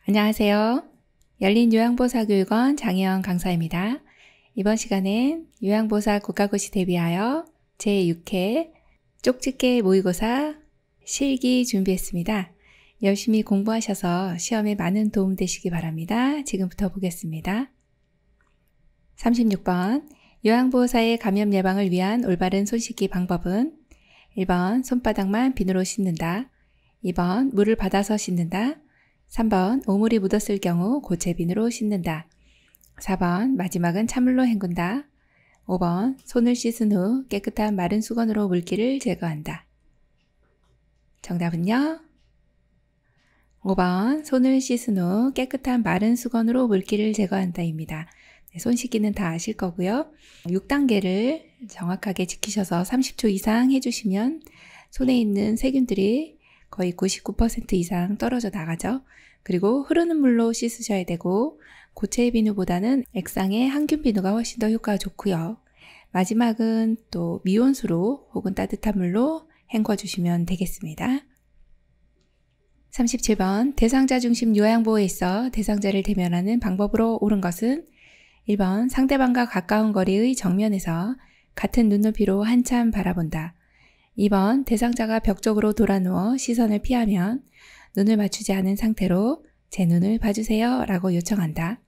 안녕하세요. 열린요양보사교육원 장혜영 강사입니다. 이번 시간엔 요양보사 국가고시 대비하여 제6회 쪽집게 모의고사 실기 준비했습니다. 열심히 공부하셔서 시험에 많은 도움 되시기 바랍니다. 지금부터 보겠습니다. 36번 요양보호사의 감염 예방을 위한 올바른 손 씻기 방법은 1번 손바닥만 비누로 씻는다. 2번 물을 받아서 씻는다. 3번 오물이 묻었을 경우 고체 비누로 씻는다. 4번 마지막은 찬물로 헹군다. 5번 손을 씻은 후 깨끗한 마른 수건으로 물기를 제거한다. 정답은요? 5번 손을 씻은 후 깨끗한 마른 수건으로 물기를 제거한다입니다. 손 씻기는 다 아실 거고요. 6단계를 정확하게 지키셔서 30초 이상 해주시면 손에 있는 세균들이 거의 99% 이상 떨어져 나가죠. 그리고 흐르는 물로 씻으셔야 되고 고체 비누보다는 액상의 항균 비누가 훨씬 더 효과가 좋고요. 마지막은 또 미온수로 혹은 따뜻한 물로 헹궈 주시면 되겠습니다. 37번 대상자 중심 요양보호에 있어 대상자를 대면하는 방법으로 옳은 것은 1번 상대방과 가까운 거리의 정면에서 같은 눈높이로 한참 바라본다. 2번 대상자가 벽 쪽으로 돌아 누워 시선을 피하면 눈을 맞추지 않은 상태로 제 눈을 봐주세요 라고 요청한다.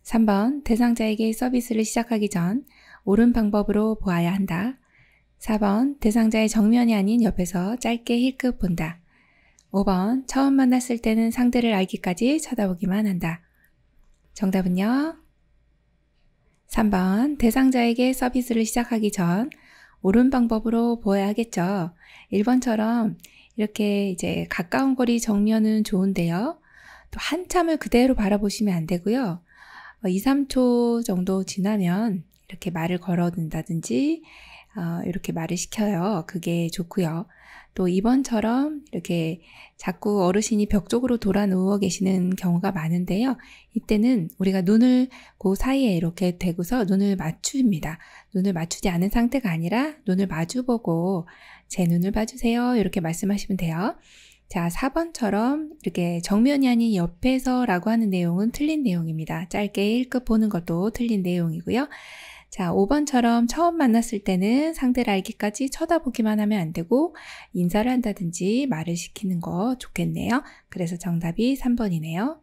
3번 대상자에게 서비스를 시작하기 전 옳은 방법으로 보아야 한다. 4번 대상자의 정면이 아닌 옆에서 짧게 힐끗 본다. 5번 처음 만났을 때는 상대를 알기까지 쳐다보기만 한다. 정답은요? 3번 대상자에게 서비스를 시작하기 전 옳은 방법으로 보아야 하겠죠. 1번처럼 이렇게 이제 가까운 거리 정면은 좋은데요. 또 한참을 그대로 바라보시면 안 되고요. 2, 3초 정도 지나면 이렇게 말을 걸어둔다든지 이렇게 말을 시켜요. 그게 좋고요. 또 2번처럼 이렇게 자꾸 어르신이 벽 쪽으로 돌아 누워 계시는 경우가 많은데요. 이때는 우리가 눈을 그 사이에 이렇게 대고서 눈을 맞춥니다. 눈을 맞추지 않은 상태가 아니라 눈을 마주보고 제 눈을 봐주세요. 이렇게 말씀하시면 돼요. 자, 4번처럼 이렇게 정면이 아닌 옆에서 라고 하는 내용은 틀린 내용입니다. 짧게 1급 보는 것도 틀린 내용이고요. 자, 5번처럼 처음 만났을 때는 상대를 알기까지 쳐다보기만 하면 안 되고 인사를 한다든지 말을 시키는 거 좋겠네요. 그래서 정답이 3번이네요.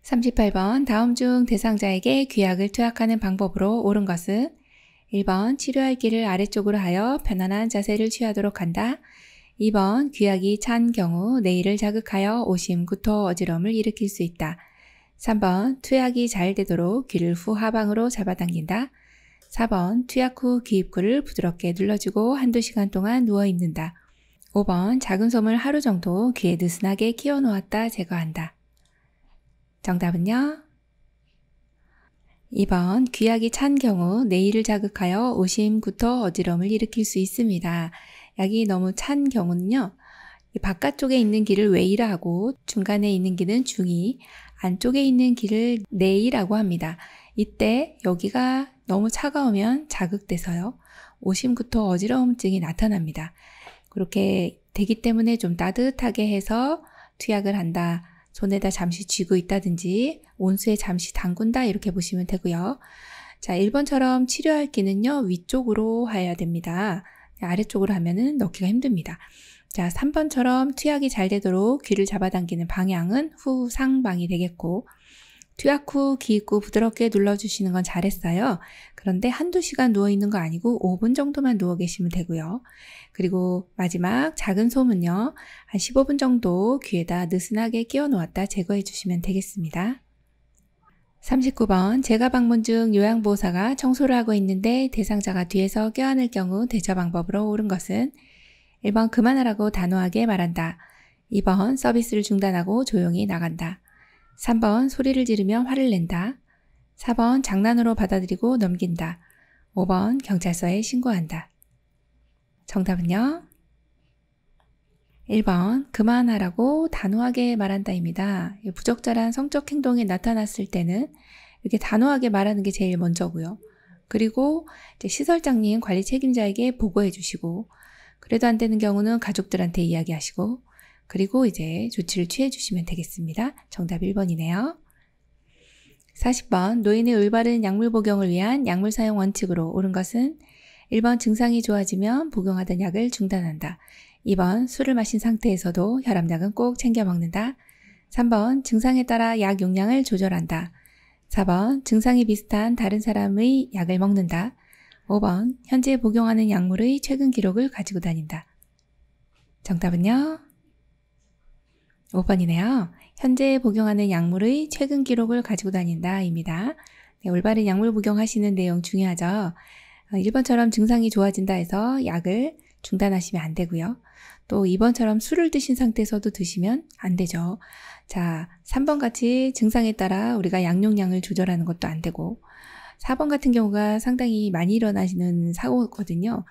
38번 다음 중 대상자에게 귀약을 투약하는 방법으로 옳은 것은 1번 치료할 길을 아래쪽으로 하여 편안한 자세를 취하도록 한다. 2번 귀약이 찬 경우 뇌를 자극하여 오심, 구토, 어지러움을 일으킬 수 있다. 3번 투약이 잘 되도록 귀를 후하방으로 잡아당긴다. 4번 투약 후 귀 입구를 부드럽게 눌러주고 한두 시간 동안 누워있는다. 5번 작은 솜을 하루 정도 귀에 느슨하게 끼워 놓았다 제거한다. 정답은요? 2번 귀약이 찬 경우 뇌를 자극하여 오심, 구토, 어지러움을 일으킬 수 있습니다. 약이 너무 찬 경우는요. 바깥쪽에 있는 귀를 외이라 하고 중간에 있는 귀는 중이, 안쪽에 있는 귀를 내이라고 합니다. 이때 여기가 너무 차가우면 자극돼서요. 오심, 구토, 어지러움증이 나타납니다. 그렇게 되기 때문에 좀 따뜻하게 해서 투약을 한다. 손에다 잠시 쥐고 있다든지 온수에 잠시 담근다 이렇게 보시면 되고요. 자, 1번처럼 치료할 귀는요. 위쪽으로 해야 됩니다. 아래쪽으로 하면은 넣기가 힘듭니다. 자, 3번처럼 투약이 잘 되도록 귀를 잡아당기는 방향은 후상방이 되겠고 투약 후 귀 입구 부드럽게 눌러주시는 건 잘했어요. 그런데 한두 시간 누워있는 거 아니고 5분 정도만 누워 계시면 되고요. 그리고 마지막 작은 솜은요. 한 15분 정도 귀에다 느슨하게 끼워 놓았다 제거해 주시면 되겠습니다. 39번 제가 방문 중 요양보호사가 청소를 하고 있는데 대상자가 뒤에서 껴안을 경우 대처 방법으로 옳은 것은 1번 그만하라고 단호하게 말한다. 2번 서비스를 중단하고 조용히 나간다. 3번 소리를 지르며 화를 낸다. 4번 장난으로 받아들이고 넘긴다. 5번 경찰서에 신고한다. 정답은요? 1번 그만하라고 단호하게 말한다입니다. 부적절한 성적 행동이 나타났을 때는 이렇게 단호하게 말하는 게 제일 먼저고요. 그리고 이제 시설장님 관리 책임자에게 보고해 주시고 그래도 안 되는 경우는 가족들한테 이야기하시고 그리고 이제 조치를 취해 주시면 되겠습니다. 정답 1번이네요. 40번 노인의 올바른 약물 복용을 위한 약물 사용 원칙으로 옳은 것은 1번 증상이 좋아지면 복용하던 약을 중단한다. 2번 술을 마신 상태에서도 혈압약은 꼭 챙겨 먹는다. 3번 증상에 따라 약 용량을 조절한다. 4번 증상이 비슷한 다른 사람의 약을 먹는다. 5번 현재 복용하는 약물의 최근 기록을 가지고 다닌다. 정답은요? 5번이네요. 현재 복용하는 약물의 최근 기록을 가지고 다닌다 입니다. 네, 올바른 약물 복용하시는 내용 중요하죠. 1번처럼 증상이 좋아진다 해서 약을 중단하시면 안 되고요. 또 2번처럼 술을 드신 상태에서도 드시면 안 되죠. 자, 3번 같이 증상에 따라 우리가 약 용량을 조절하는 것도 안 되고 4번 같은 경우가 상당히 많이 일어나시는 사고거든요.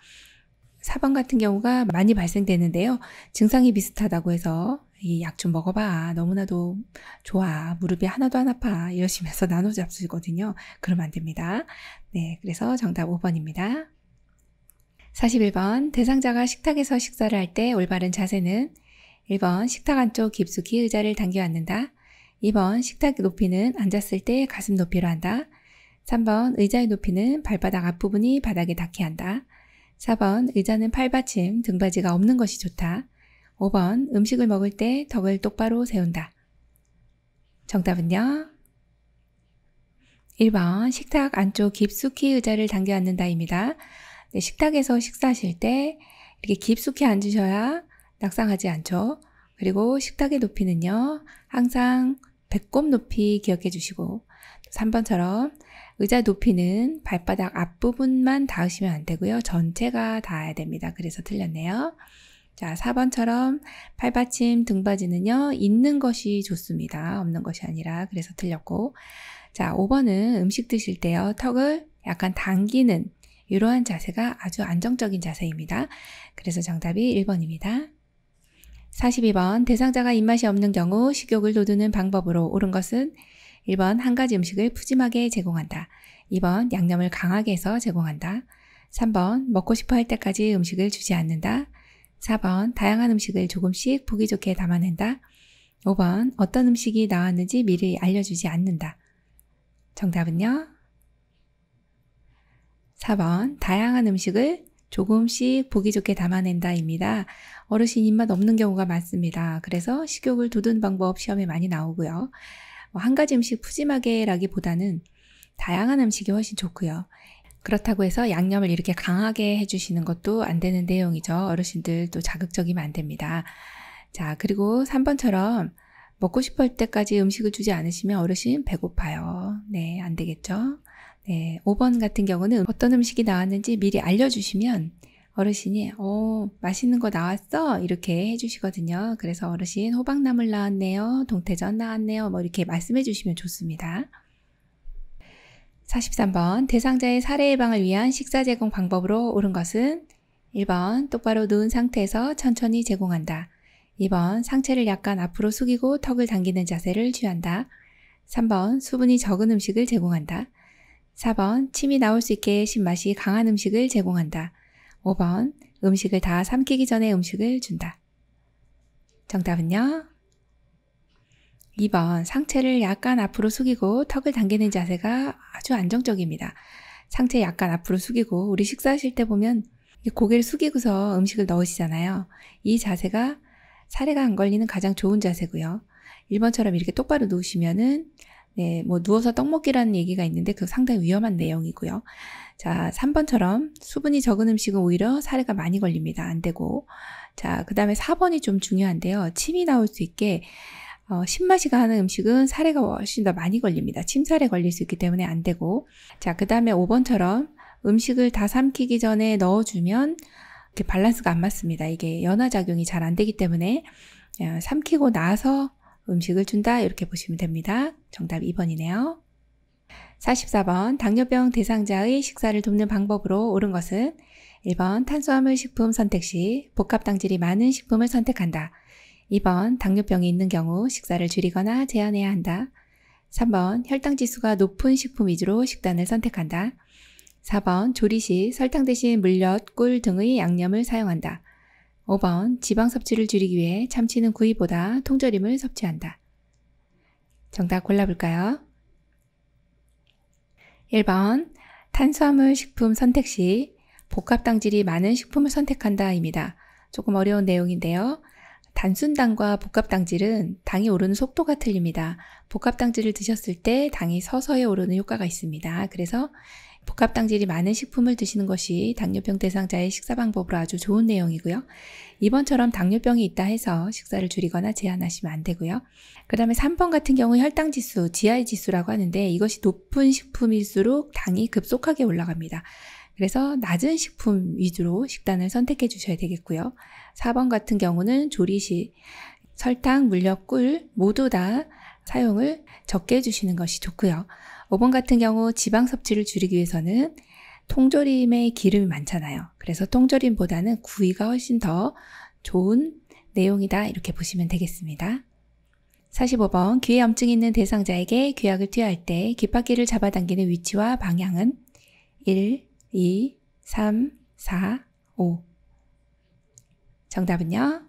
4번 같은 경우가 많이 발생되는데요. 증상이 비슷하다고 해서 이 약 좀 먹어봐. 너무나도 좋아. 무릎이 하나도 안 아파. 이러시면서 나눠 잡수거든요. 그러면 안 됩니다. 네, 그래서 정답 5번입니다. 41번 대상자가 식탁에서 식사를 할 때 올바른 자세는 1번 식탁 안쪽 깊숙이 의자를 당겨 앉는다. 2번 식탁 높이는 앉았을 때 가슴 높이로 한다. 3번 의자의 높이는 발바닥 앞부분이 바닥에 닿게 한다. 4번 의자는 팔받침, 등받이가 없는 것이 좋다. 5번 음식을 먹을 때 턱을 똑바로 세운다. 정답은요? 1번 식탁 안쪽 깊숙이 의자를 당겨 앉는다입니다. 네, 식탁에서 식사하실 때 이렇게 깊숙이 앉으셔야 낙상하지 않죠. 그리고 식탁의 높이는요. 항상 배꼽 높이 기억해 주시고 3번처럼 의자 높이는 발바닥 앞부분만 닿으시면 안 되고요. 전체가 닿아야 됩니다. 그래서 틀렸네요. 자, 4번처럼 팔받침, 등받이는요. 있는 것이 좋습니다. 없는 것이 아니라 그래서 틀렸고 자, 5번은 음식 드실 때요. 턱을 약간 당기는 이러한 자세가 아주 안정적인 자세입니다. 그래서 정답이 1번입니다. 42번 대상자가 입맛이 없는 경우 식욕을 돋우는 방법으로 옳은 것은 1번 한 가지 음식을 푸짐하게 제공한다. 2번 양념을 강하게 해서 제공한다. 3번 먹고 싶어 할 때까지 음식을 주지 않는다. 4번 다양한 음식을 조금씩 보기 좋게 담아낸다. 5번 어떤 음식이 나왔는지 미리 알려주지 않는다. 정답은요? 4번 다양한 음식을 조금씩 보기 좋게 담아낸다입니다. 어르신 입맛 없는 경우가 많습니다. 그래서 식욕을 돋우는 방법 시험에 많이 나오고요. 한 가지 음식 푸짐하게 라기보다는 다양한 음식이 훨씬 좋고요. 그렇다고 해서 양념을 이렇게 강하게 해주시는 것도 안 되는 내용이죠. 어르신들 또 자극적이면 안 됩니다. 자, 그리고 3번처럼 먹고 싶을 때까지 음식을 주지 않으시면 어르신 배고파요. 네, 안 되겠죠. 네, 5번 같은 경우는 어떤 음식이 나왔는지 미리 알려주시면 어르신이 맛있는 거 나왔어? 이렇게 해주시거든요. 그래서 어르신 호박나물 나왔네요. 동태전 나왔네요. 뭐 이렇게 말씀해 주시면 좋습니다. 43번 대상자의 살해 예방을 위한 식사 제공 방법으로 옳은 것은 1번 똑바로 누운 상태에서 천천히 제공한다. 2번 상체를 약간 앞으로 숙이고 턱을 당기는 자세를 취한다. 3번 수분이 적은 음식을 제공한다. 4번 침이 나올 수 있게 신맛이 강한 음식을 제공한다. 5번 음식을 다 삼키기 전에 음식을 준다. 정답은요? 2번 상체를 약간 앞으로 숙이고 턱을 당기는 자세가 아주 안정적입니다. 상체 약간 앞으로 숙이고 우리 식사하실 때 보면 고개를 숙이고서 음식을 넣으시잖아요. 이 자세가 살해가 안 걸리는 가장 좋은 자세고요. 1번처럼 이렇게 똑바로 누우시면은 네, 뭐 누워서 떡 먹기라는 얘기가 있는데 그거 상당히 위험한 내용이고요. 자, 3번처럼 수분이 적은 음식은 오히려 살해가 많이 걸립니다. 안 되고. 자, 그 다음에 4번이 좀 중요한데요. 침이 나올 수 있게 신맛이 강한 음식은 살해가 훨씬 더 많이 걸립니다. 침살에 걸릴 수 있기 때문에 안 되고. 자, 그 다음에 5번처럼 음식을 다 삼키기 전에 넣어주면 이렇게 밸런스가 안 맞습니다. 이게 연화작용이 잘 안 되기 때문에 삼키고 나서 음식을 준다 이렇게 보시면 됩니다. 정답 2번이네요. 44번 당뇨병 대상자의 식사를 돕는 방법으로 옳은 것은 1번 탄수화물 식품 선택 시 복합당질이 많은 식품을 선택한다. 2번 당뇨병이 있는 경우 식사를 줄이거나 제한해야 한다. 3번 혈당지수가 높은 식품 위주로 식단을 선택한다. 4번 조리 시 설탕 대신 물엿, 꿀 등의 양념을 사용한다. 5번 지방 섭취를 줄이기 위해 참치는 구이보다 통조림을 섭취한다. 정답 골라볼까요? 1번 탄수화물 식품 선택 시 복합당질이 많은 식품을 선택한다입니다. 조금 어려운 내용인데요. 단순당과 복합당질은 당이 오르는 속도가 틀립니다. 복합당질을 드셨을 때 당이 서서히 오르는 효과가 있습니다. 그래서 복합당질이 많은 식품을 드시는 것이 당뇨병 대상자의 식사 방법으로 아주 좋은 내용이고요. 2번처럼 당뇨병이 있다 해서 식사를 줄이거나 제한하시면 안 되고요. 그 다음에 3번 같은 경우 혈당지수, GI 지수라고 하는데 이것이 높은 식품일수록 당이 급속하게 올라갑니다. 그래서 낮은 식품 위주로 식단을 선택해 주셔야 되겠고요. 4번 같은 경우는 조리 시 설탕, 물엿, 꿀 모두 다 사용을 적게 해주시는 것이 좋고요. 5번 같은 경우 지방 섭취를 줄이기 위해서는 통조림에 기름이 많잖아요. 그래서 통조림보다는 구이가 훨씬 더 좋은 내용이다 이렇게 보시면 되겠습니다. 45번 귀에 염증이 있는 대상자에게 귀약을 투여할 때 귓바퀴를 잡아당기는 위치와 방향은 1, 2, 3, 4, 5. 정답은요?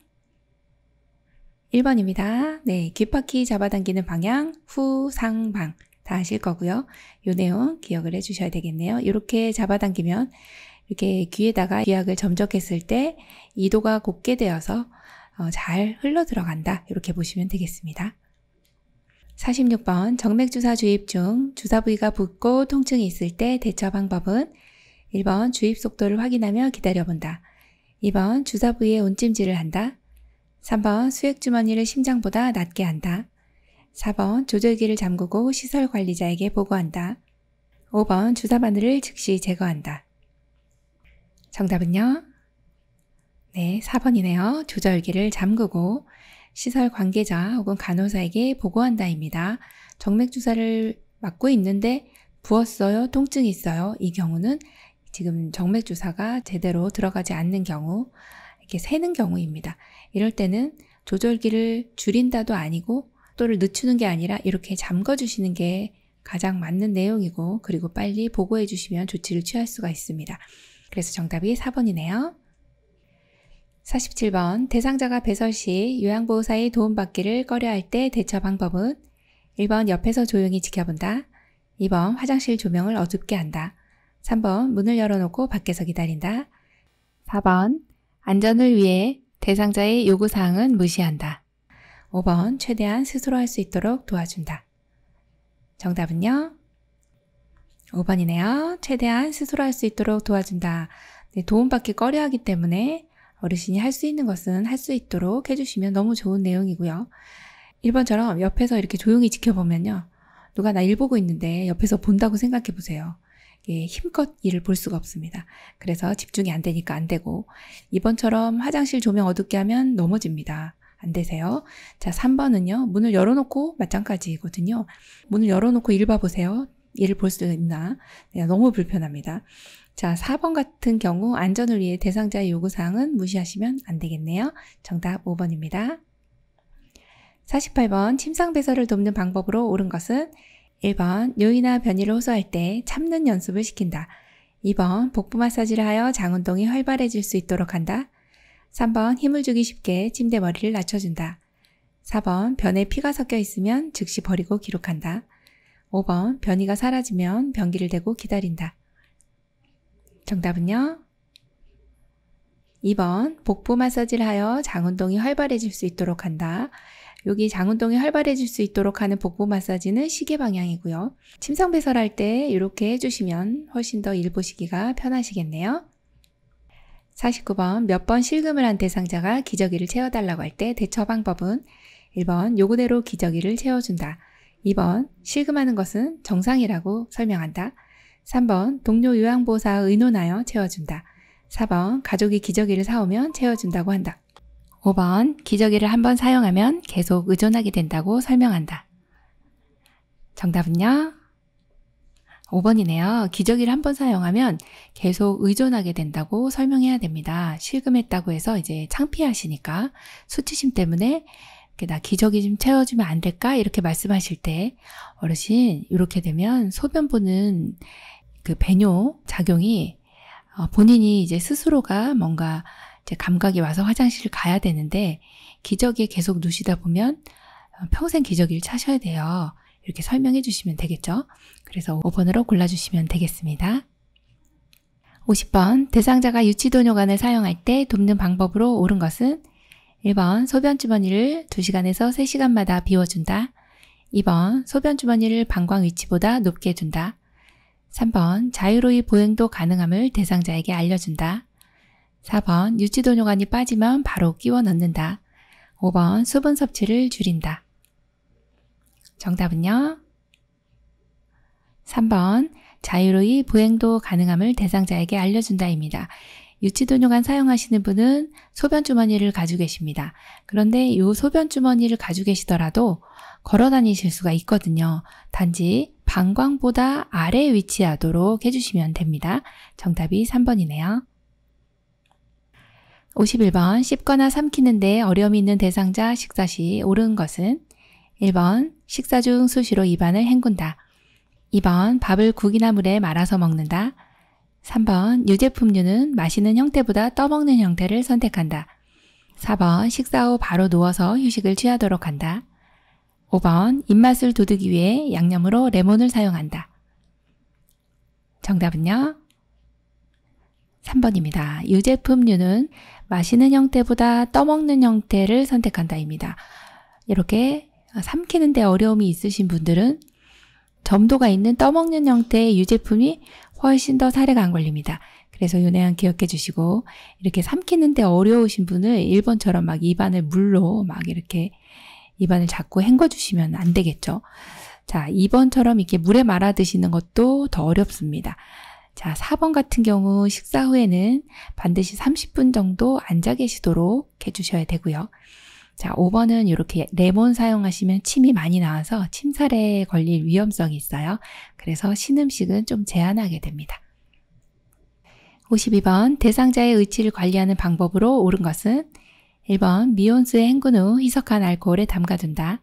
1번입니다. 네, 귓바퀴 잡아당기는 방향, 후, 상, 방. 다 아실 거고요. 이 내용 기억을 해주셔야 되겠네요. 이렇게 잡아당기면 이렇게 귀에다가 귀약을 점적했을 때 이도가 곱게 되어서 잘 흘러 들어간다. 이렇게 보시면 되겠습니다. 46번 정맥주사 주입 중 주사 부위가 붓고 통증이 있을 때 대처 방법은 1번 주입 속도를 확인하며 기다려본다. 2번 주사 부위에 온찜질을 한다. 3번 수액주머니를 심장보다 낮게 한다. 4번 조절기를 잠그고 시설 관리자에게 보고한다. 5번 주사 바늘을 즉시 제거한다. 정답은요? 네, 4번이네요. 조절기를 잠그고 시설 관계자 혹은 간호사에게 보고한다입니다. 정맥주사를 맞고 있는데 부었어요? 통증이 있어요? 이 경우는 지금 정맥주사가 제대로 들어가지 않는 경우, 이렇게 새는 경우입니다. 이럴 때는 조절기를 줄인다도 아니고 속도를 늦추는 게 아니라 이렇게 잠궈주시는 게 가장 맞는 내용이고 그리고 빨리 보고해 주시면 조치를 취할 수가 있습니다. 그래서 정답이 4번이네요. 47번 대상자가 배설 시 요양보호사의 도움받기를 꺼려할 때 대처 방법은 1번 옆에서 조용히 지켜본다. 2번 화장실 조명을 어둡게 한다. 3번 문을 열어놓고 밖에서 기다린다. 4번 안전을 위해 대상자의 요구사항은 무시한다. 5번 최대한 스스로 할 수 있도록 도와준다. 정답은요? 5번이네요. 최대한 스스로 할 수 있도록 도와준다. 네, 도움받기 꺼려하기 때문에 어르신이 할 수 있는 것은 할 수 있도록 해주시면 너무 좋은 내용이고요. 1번처럼 옆에서 이렇게 조용히 지켜보면요. 누가 나 일 보고 있는데 옆에서 본다고 생각해 보세요. 힘껏 일을 볼 수가 없습니다. 그래서 집중이 안 되니까 안 되고 2번처럼 화장실 조명 어둡게 하면 넘어집니다. 안 되세요. 자, 3번은요. 문을 열어놓고 마찬가지거든요. 문을 열어놓고 일 봐보세요. 일을 볼 수 있나? 네, 너무 불편합니다. 자, 4번 같은 경우 안전을 위해 대상자의 요구사항은 무시하시면 안 되겠네요. 정답 5번입니다. 48번 침상배설을 돕는 방법으로 옳은 것은 1번 요의나 변이를 호소할 때 참는 연습을 시킨다. 2번 복부 마사지를 하여 장운동이 활발해질 수 있도록 한다. 3번 힘을 주기 쉽게 침대 머리를 낮춰준다. 4번 변에 피가 섞여 있으면 즉시 버리고 기록한다. 5번 변이가 사라지면 변기를 대고 기다린다. 정답은요? 2번 복부 마사지를 하여 장운동이 활발해질 수 있도록 한다. 여기 장운동이 활발해질 수 있도록 하는 복부 마사지는 시계 방향이고요. 침상 배설할 때 이렇게 해주시면 훨씬 더 일 보시기가 편하시겠네요. 49번 몇 번 실금을 한 대상자가 기저귀를 채워달라고 할 때 대처 방법은 1번 요구대로 기저귀를 채워준다. 2번 실금하는 것은 정상이라고 설명한다. 3번 동료 요양보호사와 의논하여 채워준다. 4번 가족이 기저귀를 사오면 채워준다고 한다. 5번 기저귀를 한번 사용하면 계속 의존하게 된다고 설명한다. 정답은요? 5번이네요. 기저귀를 한번 사용하면 계속 의존하게 된다고 설명해야 됩니다. 실금했다고 해서 이제 창피하시니까 수치심 때문에 나 기저귀 좀 채워주면 안 될까? 이렇게 말씀하실 때 어르신 이렇게 되면 소변 보는 그 배뇨 작용이 본인이 이제 스스로가 뭔가 이제 감각이 와서 화장실을 가야 되는데 기저귀에 계속 누시다 보면 평생 기저귀를 차셔야 돼요. 이렇게 설명해 주시면 되겠죠. 그래서 5번으로 골라주시면 되겠습니다. 50번 대상자가 유치도뇨관을 사용할 때 돕는 방법으로 옳은 것은 1번 소변주머니를 2시간에서 3시간마다 비워준다. 2번 소변주머니를 방광 위치보다 높게 둔다. 3번 자유로이 보행도 가능함을 대상자에게 알려준다. 4번 유치도뇨관이 빠지면 바로 끼워 넣는다. 5번 수분 섭취를 줄인다. 정답은요? 3번 자유로이 보행도 가능함을 대상자에게 알려준다입니다. 유치도뇨관 사용하시는 분은 소변주머니를 가지고 계십니다. 그런데 이 소변주머니를 가지고 계시더라도 걸어 다니실 수가 있거든요. 단지 방광보다 아래에 위치하도록 해주시면 됩니다. 정답이 3번이네요. 51번 씹거나 삼키는데 어려움이 있는 대상자 식사 시 옳은 것은 1번 식사 중 수시로 입안을 헹군다. 2번 밥을 국이나 물에 말아서 먹는다. 3번 유제품류는 마시는 형태보다 떠먹는 형태를 선택한다. 4번 식사 후 바로 누워서 휴식을 취하도록 한다. 5번 입맛을 돋우기 위해 양념으로 레몬을 사용한다. 정답은요? 3번입니다. 유제품류는 마시는 형태보다 떠먹는 형태를 선택한다입니다. 이렇게 삼키는데 어려움이 있으신 분들은 점도가 있는 떠먹는 형태의 유제품이 훨씬 더 살해가 안 걸립니다. 그래서 이 내용 기억해 주시고 이렇게 삼키는데 어려우신 분을 1번처럼 막 입안을 물로 막 이렇게 입안을 자꾸 헹궈 주시면 안 되겠죠. 자, 2번처럼 이렇게 물에 말아 드시는 것도 더 어렵습니다. 자, 4번 같은 경우 식사 후에는 반드시 30분 정도 앉아 계시도록 해주셔야 되고요. 자, 5번은 이렇게 레몬 사용하시면 침이 많이 나와서 침살에 걸릴 위험성이 있어요. 그래서 신음식은 좀 제한하게 됩니다. 52번 대상자의 의치를 관리하는 방법으로 옳은 것은 1번 미온수에 헹군 후 희석한 알코올에 담가둔다.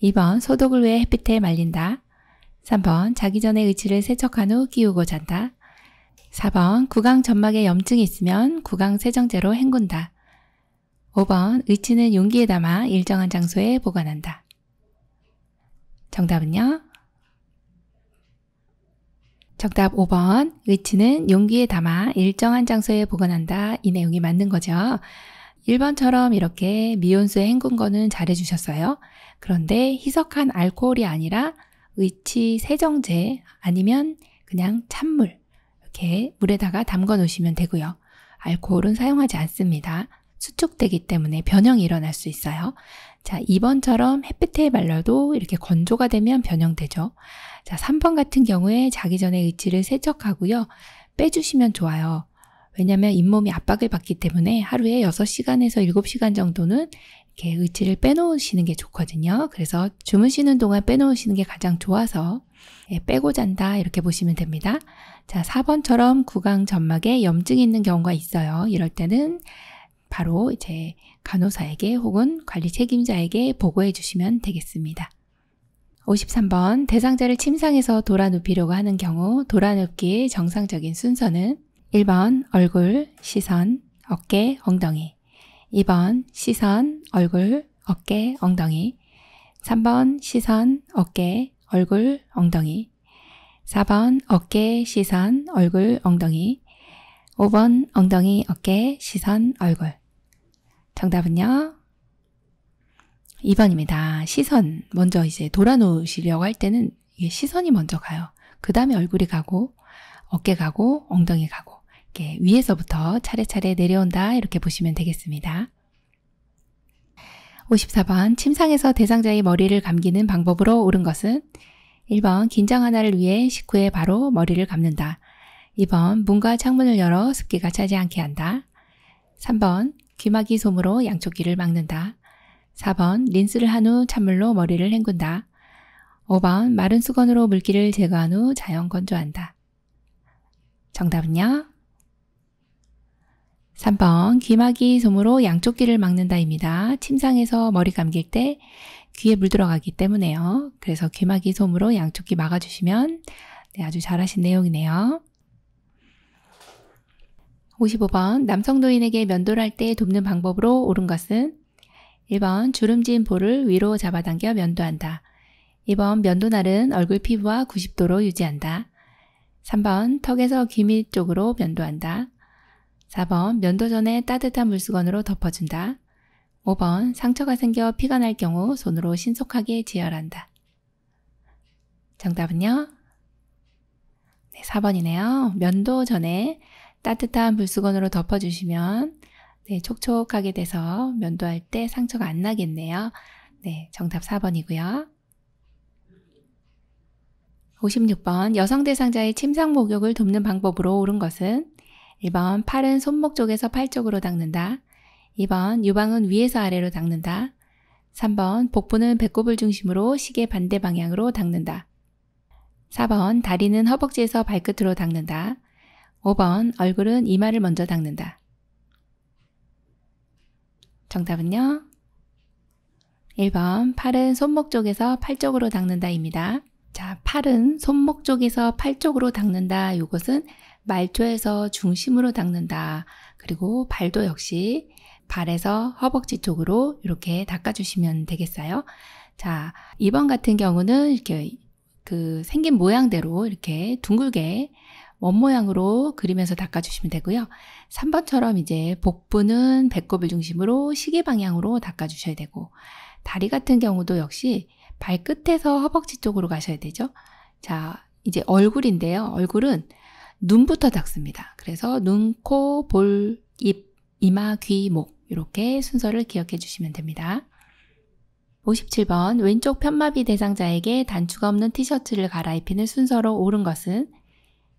2번 소독을 위해 햇빛에 말린다. 3번 자기 전에 의치를 세척한 후 끼우고 잔다. 4번 구강 점막에 염증이 있으면 구강 세정제로 헹군다. 5번 의치는 용기에 담아 일정한 장소에 보관한다. 정답은요? 정답 5번 의치는 용기에 담아 일정한 장소에 보관한다. 이 내용이 맞는 거죠. 1번처럼 이렇게 미온수에 헹군 거는 잘해주셨어요. 그런데 희석한 알코올이 아니라 의치 세정제 아니면 그냥 찬물 이렇게 물에다가 담가 놓으시면 되고요. 알코올은 사용하지 않습니다. 수축되기 때문에 변형이 일어날 수 있어요. 자, 2번처럼 햇빛에 말려도 이렇게 건조가 되면 변형되죠. 자, 3번 같은 경우에 자기 전에 의치를 세척하고요. 빼주시면 좋아요. 왜냐하면 잇몸이 압박을 받기 때문에 하루에 6시간에서 7시간 정도는 이렇게 의치를 빼놓으시는 게 좋거든요. 그래서 주무시는 동안 빼놓으시는 게 가장 좋아서 빼고 잔다 이렇게 보시면 됩니다. 자, 4번처럼 구강 점막에 염증이 있는 경우가 있어요. 이럴 때는 바로 이제 간호사에게 혹은 관리 책임자에게 보고해 주시면 되겠습니다. 53번 대상자를 침상에서 돌아눕히려고 하는 경우 돌아눕기의 정상적인 순서는 1번 얼굴, 시선, 어깨, 엉덩이 2번 시선, 얼굴, 어깨, 엉덩이 3번 시선, 어깨, 얼굴, 엉덩이 4번 어깨, 시선, 얼굴, 엉덩이 5번 엉덩이, 어깨, 시선, 얼굴 정답은요? 2번입니다. 시선 먼저 이제 돌아놓으시려고 할 때는 이게 시선이 먼저 가요. 그 다음에 얼굴이 가고 어깨 가고 엉덩이 가고 이렇게 위에서부터 차례차례 내려온다 이렇게 보시면 되겠습니다. 54번 침상에서 대상자의 머리를 감기는 방법으로 옳은 것은 1번 긴장 완화를 위해 식후에 바로 머리를 감는다. 2번 문과 창문을 열어 습기가 차지 않게 한다. 3번 귀마개 솜으로 양쪽 귀를 막는다. 4번 린스를 한 후 찬물로 머리를 헹군다. 5번 마른 수건으로 물기를 제거한 후 자연 건조한다. 정답은요? 3번 귀마개 솜으로 양쪽 귀를 막는다입니다. 침상에서 머리 감길 때 귀에 물 들어가기 때문에요. 그래서 귀마개 솜으로 양쪽 귀 막아주시면 아주 잘하신 내용이네요. 55번 남성 노인에게 면도를 할 때 돕는 방법으로 옳은 것은 1번 주름진 볼을 위로 잡아당겨 면도한다. 2번 면도날은 얼굴 피부와 90도로 유지한다. 3번 턱에서 귀 밑 쪽으로 면도한다. 4번 면도 전에 따뜻한 물수건으로 덮어준다. 5번 상처가 생겨 피가 날 경우 손으로 신속하게 지혈한다. 정답은요? 네, 4번이네요. 면도 전에 따뜻한 물수건으로 덮어주시면 네, 촉촉하게 돼서 면도할 때 상처가 안 나겠네요. 네, 정답 4번이고요. 56번 여성 대상자의 침상 목욕을 돕는 방법으로 옳은 것은 1번 팔은 손목 쪽에서 팔 쪽으로 닦는다. 2번 유방은 위에서 아래로 닦는다. 3번 복부는 배꼽을 중심으로 시계 반대 방향으로 닦는다. 4번 다리는 허벅지에서 발끝으로 닦는다. 5번 얼굴은 이마를 먼저 닦는다. 정답은요? 1번 팔은 손목 쪽에서 팔 쪽으로 닦는다입니다. 자, 팔은 손목 쪽에서 팔 쪽으로 닦는다. 이것은 말초에서 중심으로 닦는다. 그리고 발도 역시 발에서 허벅지 쪽으로 이렇게 닦아주시면 되겠어요. 자, 2번 같은 경우는 이렇게 생긴 모양대로 이렇게 둥글게 원 모양으로 그리면서 닦아주시면 되고요. 3번처럼 이제 복부는 배꼽을 중심으로 시계 방향으로 닦아주셔야 되고, 다리 같은 경우도 역시 발끝에서 허벅지 쪽으로 가셔야 되죠. 자, 이제 얼굴인데요. 얼굴은 눈부터 닦습니다. 그래서 눈, 코, 볼, 입, 이마, 귀, 목 이렇게 순서를 기억해 주시면 됩니다. 57번 왼쪽 편마비 대상자에게 단추가 없는 티셔츠를 갈아입히는 순서로 옳은 것은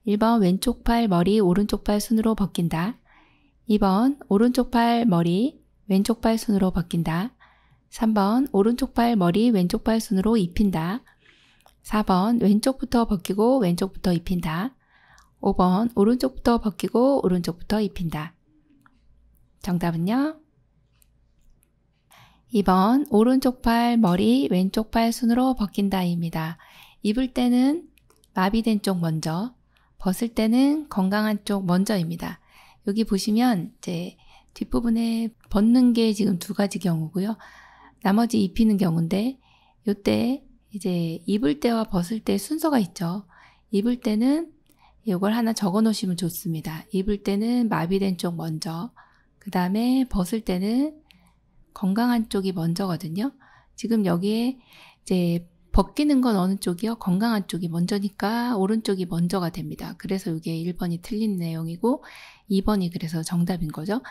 1번 왼쪽 팔 머리 오른쪽 팔 손으로 벗긴다. 2번 오른쪽 팔 머리 왼쪽 팔 손으로 벗긴다. 3번 오른쪽 팔 머리 왼쪽 팔 손으로 입힌다. 4번 왼쪽부터 벗기고 왼쪽부터 입힌다. 5번 오른쪽부터 벗기고 오른쪽부터 입힌다. 정답은요? 2번 오른쪽 팔 머리 왼쪽 팔 손으로 벗긴다입니다. 입을 때는 마비된 쪽 먼저, 벗을 때는 건강한 쪽 먼저입니다. 여기 보시면 이제 뒷부분에 벗는 게 지금 두 가지 경우고요. 나머지 입히는 경우인데 이때 이제 입을 때와 벗을 때 순서가 있죠. 입을 때는 이걸 하나 적어 놓으시면 좋습니다. 입을 때는 마비된 쪽 먼저, 그 다음에 벗을 때는 건강한 쪽이 먼저거든요. 지금 여기에 이제 벗기는 건 어느 쪽이요? 건강한 쪽이 먼저니까 오른쪽이 먼저가 됩니다. 그래서 이게 1번이 틀린 내용이고 2번이 그래서 정답인 거죠.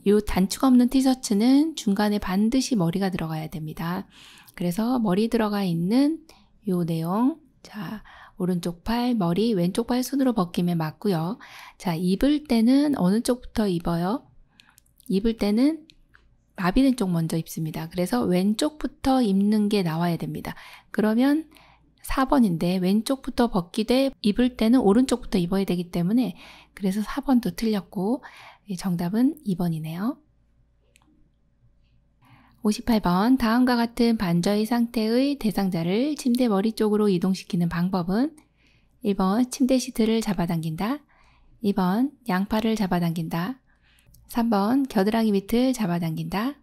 이 단추가 없는 티셔츠는 중간에 반드시 머리가 들어가야 됩니다. 그래서 머리 들어가 있는 이 내용, 자, 오른쪽 팔, 머리, 왼쪽 팔 손으로 벗기면 맞고요. 자, 입을 때는 어느 쪽부터 입어요? 입을 때는 마비된 쪽 먼저 입습니다. 그래서 왼쪽부터 입는 게 나와야 됩니다. 그러면 4번인데 왼쪽부터 벗기되 입을 때는 오른쪽부터 입어야 되기 때문에 그래서 4번도 틀렸고 정답은 2번이네요. 58번 다음과 같은 반저의 상태의 대상자를 침대 머리 쪽으로 이동시키는 방법은 1번 침대 시트를 잡아당긴다. 2번 양팔을 잡아당긴다. 3번 겨드랑이 밑을 잡아당긴다.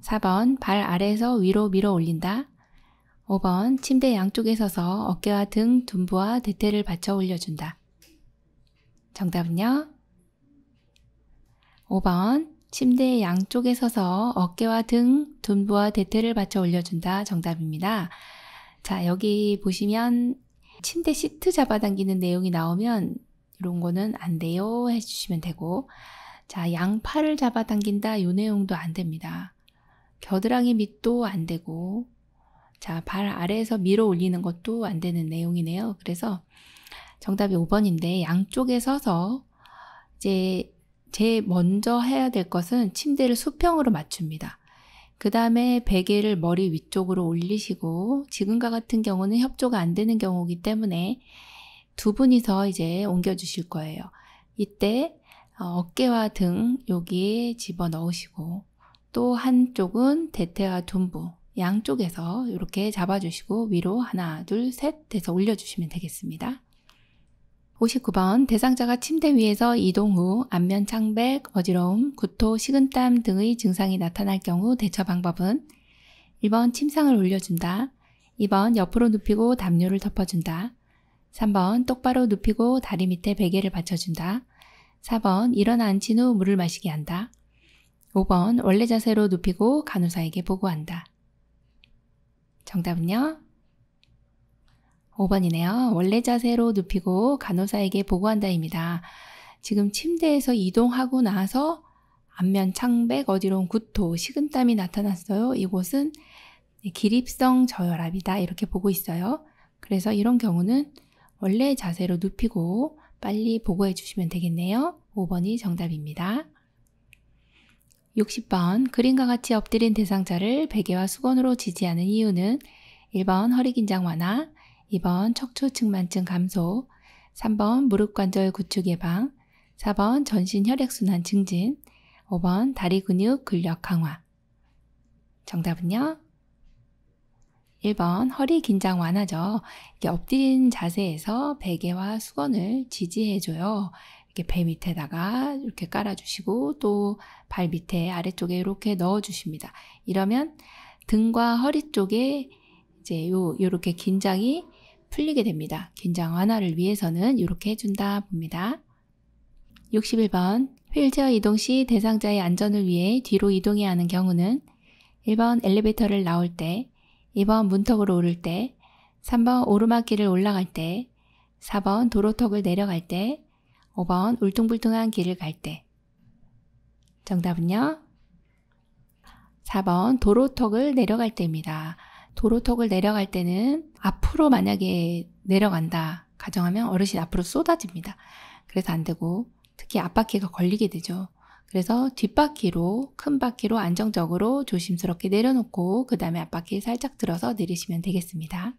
4번 발 아래에서 위로 밀어 올린다. 5번 침대 양쪽에 서서 어깨와 등, 둔부와 대퇴를 받쳐 올려준다. 정답은요? 5번 침대 양쪽에 서서 어깨와 등, 둔부와 대퇴를 받쳐 올려준다. 정답입니다. 자, 여기 보시면 침대 시트 잡아당기는 내용이 나오면 이런 거는 안 돼요 해주시면 되고, 자, 양팔을 잡아당긴다 이 내용도 안 됩니다. 겨드랑이 밑도 안 되고, 자, 발 아래에서 밀어 올리는 것도 안 되는 내용이네요. 그래서 정답이 5번인데 양쪽에 서서 이제 제일 먼저 해야 될 것은 침대를 수평으로 맞춥니다. 그 다음에 베개를 머리 위쪽으로 올리시고, 지금과 같은 경우는 협조가 안 되는 경우이기 때문에 두 분이서 이제 옮겨주실 거예요. 이때 어깨와 등 여기에 집어 넣으시고, 또 한쪽은 대퇴와 둔부 양쪽에서 이렇게 잡아주시고 위로 하나 둘 셋 해서 올려주시면 되겠습니다. 59번 대상자가 침대 위에서 이동 후 안면 창백, 어지러움, 구토, 식은땀 등의 증상이 나타날 경우 대처 방법은 1번 침상을 올려준다. 2번 옆으로 눕히고 담요를 덮어준다. 3번 똑바로 눕히고 다리 밑에 베개를 받쳐준다. 4번 일어나 앉힌 후 물을 마시게 한다. 5번 원래 자세로 눕히고 간호사에게 보고한다. 정답은요? 5번이네요. 원래 자세로 눕히고 간호사에게 보고한다입니다. 지금 침대에서 이동하고 나서 안면 창백, 어지러움, 구토, 식은땀이 나타났어요. 이곳은 기립성 저혈압이다 이렇게 보고 있어요. 그래서 이런 경우는 원래 자세로 눕히고 빨리 보고해 주시면 되겠네요. 5번이 정답입니다. 60번 그림과 같이 엎드린 대상자를 베개와 수건으로 지지하는 이유는 1번 허리 긴장 완화, 2번 척추 측만증 감소, 3번 무릎 관절 구축 예방, 4번 전신 혈액순환 증진, 5번 다리 근육 근력 강화. 정답은요? 1번 허리 긴장 완화죠. 이렇게 엎드린 자세에서 베개와 수건을 지지해줘요. 이렇게 배 밑에다가 이렇게 깔아주시고 또 발 밑에 아래쪽에 이렇게 넣어주십니다. 이러면 등과 허리 쪽에 이제 요렇게 긴장이 풀리게 됩니다. 긴장 완화를 위해서는 이렇게 해준다 봅니다. 61번 휠체어 이동 시 대상자의 안전을 위해 뒤로 이동해야 하는 경우는 1번 엘리베이터를 나올 때, 2번 문턱으로 오를 때, 3번 오르막길을 올라갈 때, 4번 도로턱을 내려갈 때, 5번 울퉁불퉁한 길을 갈 때. 정답은요? 4번 도로턱을 내려갈 때입니다. 도로턱을 내려갈 때는 앞으로 만약에 내려간다 가정하면 어르신 앞으로 쏟아집니다. 그래서 안 되고 특히 앞바퀴가 걸리게 되죠. 그래서 뒷바퀴로 큰 바퀴로 안정적으로 조심스럽게 내려놓고 그 다음에 앞바퀴 살짝 들어서 내리시면 되겠습니다.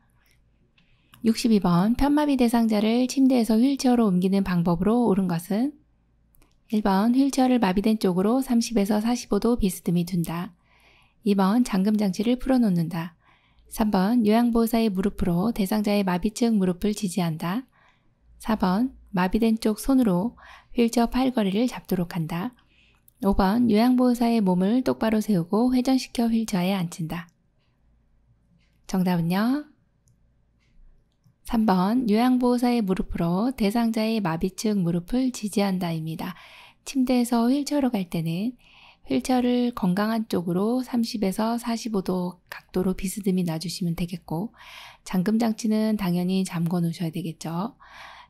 62번 편마비 대상자를 침대에서 휠체어로 옮기는 방법으로 옳은 것은 1번 휠체어를 마비된 쪽으로 30에서 45도 비스듬히 둔다. 2번 잠금장치를 풀어놓는다. 3번 요양보호사의 무릎으로 대상자의 마비층 무릎을 지지한다. 4번 마비된 쪽 손으로 휠체어 팔걸이를 잡도록 한다. 5번 요양보호사의 몸을 똑바로 세우고 회전시켜 휠체어에 앉힌다. 정답은요? 3번 요양보호사의 무릎으로 대상자의 마비층 무릎을 지지한다입니다. 침대에서 휠체어로 갈 때는 휠체어를 건강한 쪽으로 30에서 45도 각도로 비스듬히 놔주시면 되겠고 잠금장치는 당연히 잠궈 놓으셔야 되겠죠.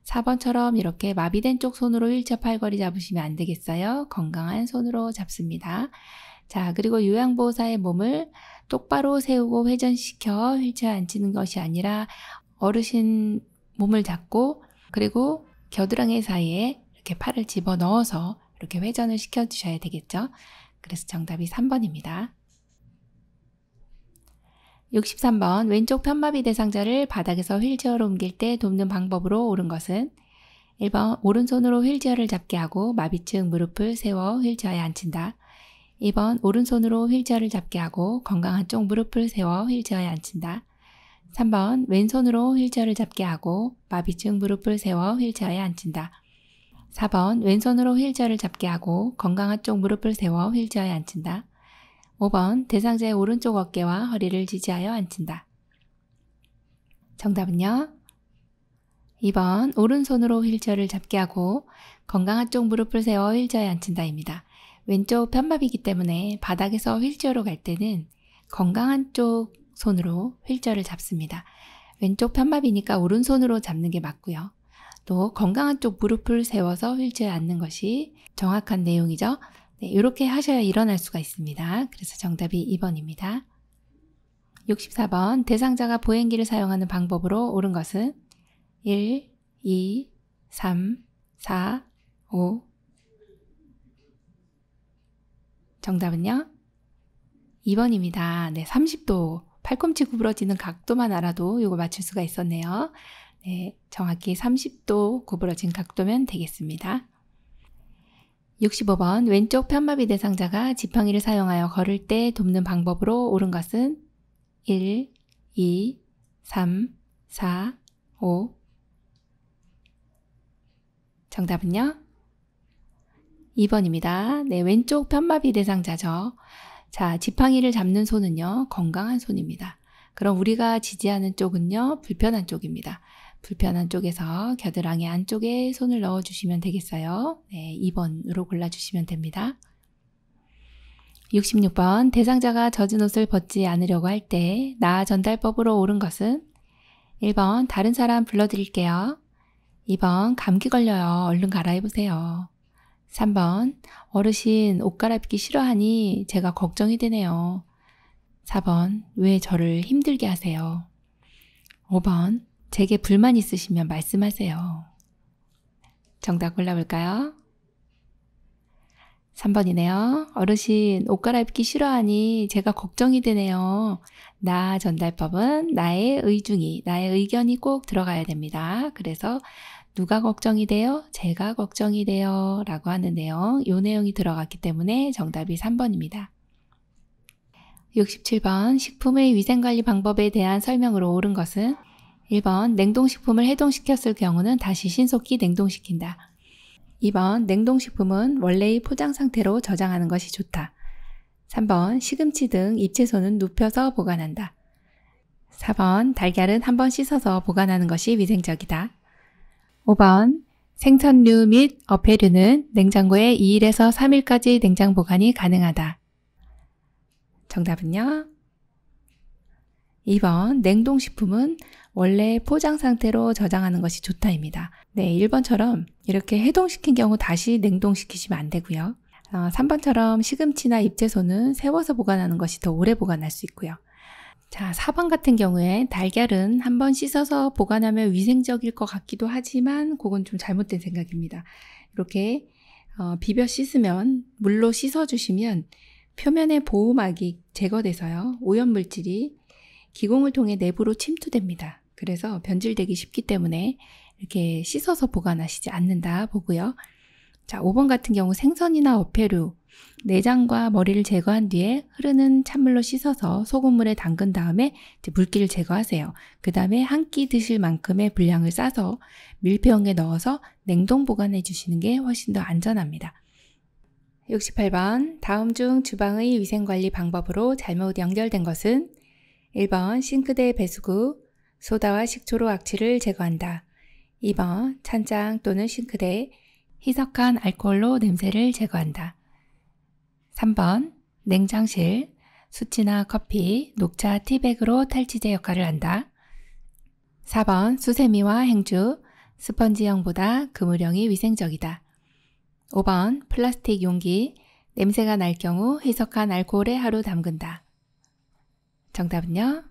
4번처럼 이렇게 마비된 쪽 손으로 휠체어 팔걸이 잡으시면 안 되겠어요. 건강한 손으로 잡습니다. 자, 그리고 요양보호사의 몸을 똑바로 세우고 회전시켜 휠체어에 앉히는 것이 아니라 어르신 몸을 잡고 그리고 겨드랑이 사이에 이렇게 팔을 집어 넣어서 이렇게 회전을 시켜 주셔야 되겠죠. 그래서 정답이 3번입니다. 63번 왼쪽 편마비 대상자를 바닥에서 휠체어로 옮길 때 돕는 방법으로 옳은 것은 1번 오른손으로 휠체어를 잡게 하고 마비층 무릎을 세워 휠체어에 앉힌다. 2번 오른손으로 휠체어를 잡게 하고 건강한 쪽 무릎을 세워 휠체어에 앉힌다. 3번 왼손으로 휠체어를 잡게 하고 마비층 무릎을 세워 휠체어에 앉힌다. 4번 왼손으로 휠체어를 잡게 하고 건강한 쪽 무릎을 세워 휠체어에 앉힌다. 5번 대상자의 오른쪽 어깨와 허리를 지지하여 앉힌다. 정답은요? 2번 오른손으로 휠체어를 잡게 하고 건강한 쪽 무릎을 세워 휠체어에 앉힌다입니다. 왼쪽 편마비이기 때문에 바닥에서 휠체어로 갈 때는 건강한 쪽 손으로 휠체어를 잡습니다. 왼쪽 편마비니까 오른손으로 잡는 게 맞고요. 또 건강한 쪽 무릎을 세워서 휠체어에 앉는 것이 정확한 내용이죠. 네, 이렇게 하셔야 일어날 수가 있습니다. 그래서 정답이 2번입니다. 64번 대상자가 보행기를 사용하는 방법으로 옳은 것은 1, 2, 3, 4, 5. 정답은요? 2번입니다. 네, 30도 팔꿈치 구부러지는 각도만 알아도 이거 맞출 수가 있었네요. 네, 정확히 30도 구부러진 각도면 되겠습니다. 65번 왼쪽 편마비 대상자가 지팡이를 사용하여 걸을 때 돕는 방법으로 옳은 것은 1, 2, 3, 4, 5. 정답은요? 2번입니다. 네, 왼쪽 편마비 대상자죠. 자, 지팡이를 잡는 손은요, 건강한 손입니다. 그럼 우리가 지지하는 쪽은요, 불편한 쪽입니다. 불편한 쪽에서 겨드랑이 안쪽에 손을 넣어주시면 되겠어요. 네, 2번으로 골라주시면 됩니다. 66번, 대상자가 젖은 옷을 벗지 않으려고 할 때 나 전달법으로 옳은 것은 1번, 다른 사람 불러드릴게요. 2번, 감기 걸려요. 얼른 갈아입으세요. 3번, 어르신 옷 갈아입기 싫어하니 제가 걱정이 되네요. 4번, 왜 저를 힘들게 하세요? 5번, 제게 불만 있으시면 말씀하세요. 정답 골라볼까요? 3번이네요. 어르신 옷 갈아입기 싫어하니 제가 걱정이 되네요. 나 전달법은 나의 의중이, 나의 의견이 꼭 들어가야 됩니다. 그래서 누가 걱정이 돼요? 제가 걱정이 돼요. 라고 하는 내용, 이 내용이 들어갔기 때문에 정답이 3번입니다. 67번, 식품의 위생관리 방법에 대한 설명으로 옳은 것은 1번, 냉동식품을 해동시켰을 경우는 다시 신속히 냉동시킨다. 2번, 냉동식품은 원래의 포장 상태로 저장하는 것이 좋다. 3번, 시금치 등 잎채소는 눕혀서 보관한다. 4번, 달걀은 한번 씻어서 보관하는 것이 위생적이다. 5번, 생선류 및 어패류는 냉장고에 2일에서 3일까지 냉장 보관이 가능하다. 정답은요? 2번, 냉동식품은 원래 포장 상태로 저장하는 것이 좋다입니다. 네, 1번처럼 이렇게 해동시킨 경우 다시 냉동시키시면 안 되고요. 3번처럼 시금치나 잎채소는 세워서 보관하는 것이 더 오래 보관할 수 있고요. 자, 4번 같은 경우에 달걀은 한번 씻어서 보관하면 위생적일 것 같기도 하지만 그건 좀 잘못된 생각입니다. 이렇게 비벼 씻으면 물로 씻어주시면 표면의 보호막이 제거돼서요. 오염물질이 기공을 통해 내부로 침투됩니다. 그래서 변질되기 쉽기 때문에 이렇게 씻어서 보관하시지 않는다 보고요. 자, 5번 같은 경우 생선이나 어패류, 내장과 머리를 제거한 뒤에 흐르는 찬물로 씻어서 소금물에 담근 다음에 이제 물기를 제거하세요. 그 다음에 한 끼 드실 만큼의 분량을 싸서 밀폐용에 넣어서 냉동 보관해 주시는 게 훨씬 더 안전합니다. 68번, 다음 중 주방의 위생관리 방법으로 잘못 연결된 것은 1번, 싱크대 배수구, 소다와 식초로 악취를 제거한다. 2번, 찬장 또는 싱크대, 희석한 알코올로 냄새를 제거한다. 3번, 냉장실, 수치나 커피, 녹차 티백으로 탈취제 역할을 한다. 4번, 수세미와 행주, 스펀지형보다 그물형이 위생적이다. 5번, 플라스틱 용기, 냄새가 날 경우 희석한 알코올에 하루 담근다. 정답은요?